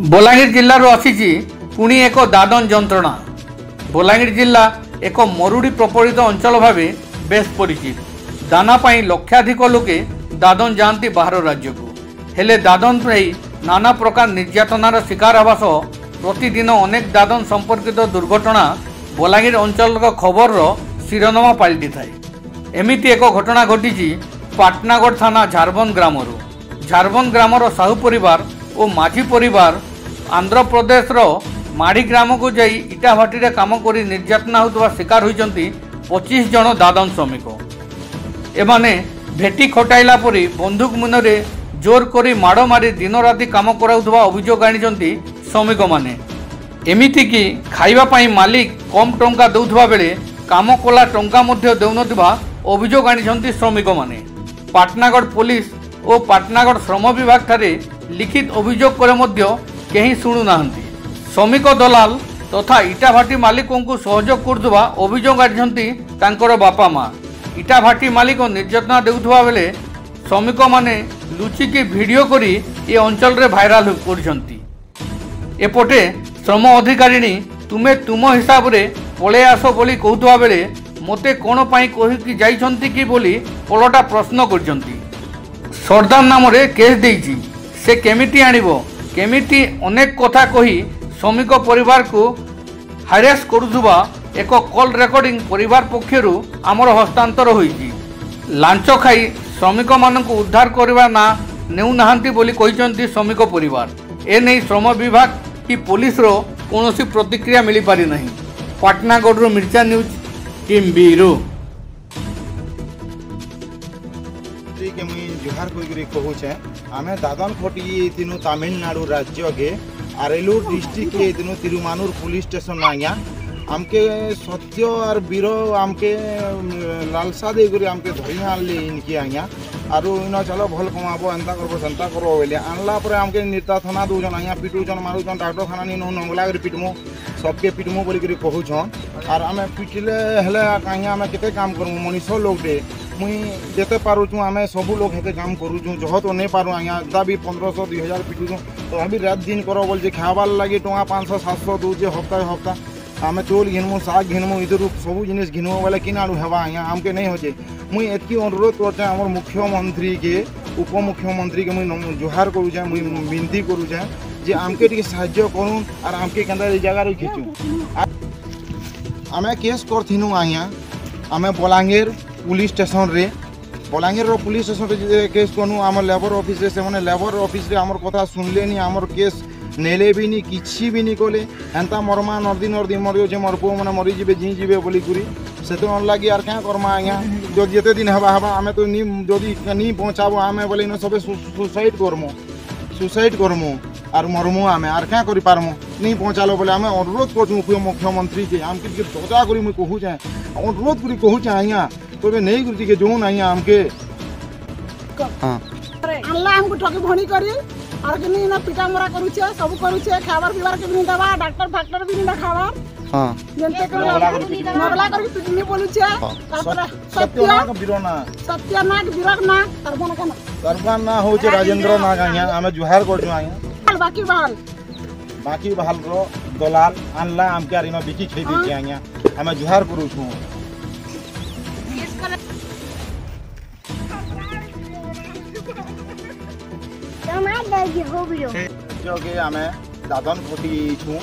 बलांगीर जिल्लाରୁ ଆସିଛି ପୁଣି ଏକ ଦାଦନ ଯନ୍ତ୍ରଣା। ବଲାଙ୍ଗୀର ଜିଲ୍ଲା ଏକ ମରୁଡ଼ି ପ୍ରପୀଡ଼ିତ ଅଞ୍ଚଳ ଭାବେ ବେଶ ପରିଚିତ। ଦାନା ପାଇଁ ଲକ୍ଷାଧିକ ଲୋକେ ଦାଦନ ଯାଆନ୍ତି ବାହାର ରାଜ୍ୟକୁ। ହେଲେ ଦାଦନ ପାଇଁ ନାନା ପ୍ରକାର ନିର୍ଯାତନାର ଶିକାର ହେବା ସହ ପ୍ରତିଦିନ ଅନେକ ଦାଦନ ସମ୍ପର୍କିତ ଦୁର୍ଘଟଣା ବଲାଙ୍ଗୀର ଅଞ୍ଚଳର ଖବରର ଶିରୋନାମା ପାଲଟିଥାଏ। ଏମିତି ଏକ ଘଟଣା ଘଟିଛି ପାଟନାଗଡ଼ ଥାନା ଝାରବନ୍ଦ ଗ୍ରାମରୁ। ଝାରବନ୍ଦ ଗ୍ରାମର ସାହୁ ପରିବାର ଓ ମାଝୀ ପରିବାର आंध्रप्रदेशर माड़ी ग्राम को जाई इटा भाटी काम कर निर्यातना होता शिकार होती 25 जन दादन श्रमिक। एमाने भेटी खटाइला परी बंदूक मुନରେ जोर करी माड़ मारी दिन राति काम कराउथबा अभियोग आनिचंती श्रमिक माने। एमिति कि खाइबा पई मालिक कम टंका दउथबा बेले काम कला टंका मध्य देउनथबा अभियोग आनिचंती श्रमिक माने। पाटनागढ़ पुलिस और पाटनागढ़ श्रम विभाग ठारे लिखित अभियोग करे मध्य केही शुणु नाहंती। श्रमिक दलाल तथा इटा भाटी मालिकों को सहयोग करथबा अभियोग आनिचंती तांकर बापा माँ। इटा भाटी मालिक निर्यातना देउथबा बेले श्रमिक माने लुचिकी वीडियो करी ए अंचल रे भाइराल करछंती। एपटे श्रम अधिकारिणी तुमे तुम हिसाब रे पळे आसो बोली कहथबा बेले मते कोन पई कहि जाइछंती कि बोली पलटा प्रश्न करछंती। सरदार नाम रे केस देइछि से केमिति आनिबो केमिति अनेक कथा कही श्रमिक परिवार को हारेस करुथबा एक कॉल रेकर्डिंग परिवार पक्षरु आमर हस्तांतर होइछि। लांच खाई श्रमिक मानक उद्धार करबा ना नेउ नाहंती बोली कहिसंती श्रमिक परिवार। ए नै श्रम विभाग कि पुलिस रो कोनोसी प्रतिक्रिया मिली पारि नहीं। पाटनागढ़ रो मिर्चा न्यूज टीम बीरो के मुई जुहार कोई कहूचे आमे दादन खटी तीनू तमिलनाडु राज्य के आरेलूर डिस्ट्रिक्ट के तीनू तिरुमानुर पुलिस स्टेशन आया आमके सत्य और वीर आमके लालसा दे करी आमके धरी आनले इनके आया आरो इना चलो भल कमाबो एंता करबो सेंता करबो बेले आनला परे आमके निर्यातना दूजन आया पिटूजन मारुजन डॉक्टर खाना नी नंगला करी पिटमो सबके पिटमो बोली करी कहूछन आर आमे पिटले हेले काहिया आमे केते काम करमु मनीष लोग दे मुई जेते पारुछु आमे सबु लोग हेते काम करूछु जह तो नहीं पारू आया दा भी 1500 2000 पिटुछु तो अभी रात दिन करो बोल जे खाबार लगी टका 500 700 दूजे हफ्ता आमे चोल घिनमु साग घिनमु इधर सबू जिनिस घिनमु बोले कि आड़ू हेबा आया आमके नहीं होचे। मुई एतकी अनुरोध करते हमर मुख्यमंत्री के उप मुख्यमंत्री के मुई जुहार करूचे मुई विनती करूचे जे आमके टिके साहाय्य करूँ और आमके केंदा जगह रे खिचू। आमे केस करथिनु आया आमे बलांगीर पुलिस स्टेशन रे बलांगीर रो पुलिस स्टेशन रे केस कनु आम लेबर ऑफिस रे से माने लेबर ऑफिस रे हमर कथा सुनलेनी हमर केस नेले भी नहीं किछि भी नहीं कले एंता मरमा नर्दी मरियो जे मोर पो माने मरि जिबे जी जिबे बोली करी से तो ऑन लागी यार क्या करमा आया जो जेते दिन हवा आमे तो नी जदी नी पहुंचाबो आमे बोले न सबे सुसाइड करमु और मरमु आमे आर क्या करि पारमु नहीं पहुंचालो बोले आमे अनुरोध करछु मुख्यमंत्री के आम के दजा करी मुई कहू जाय अनुरोध करी कहू जाय आया तो नहीं गुरुजी के जोन आया हमके हां अल्लाह हमको ठगी भणी करी और के नहीं ना पिटा मरा करूछे सब करूछे खाबार पीबार के नहीं दवा डॉक्टर फैक्टर भी नहीं खाबार हां जनते के नगला करी पिटनी बोलुछे सत्य ना विरक ना करबन ना होचे राजेंद्र ना आया हमें जुहार करछु आया बाकी बहाल रो दलाल अनला हमके आरिमा बिकी खै दे आया हमें जुहार करूछु जो के आमे दादन खटी छु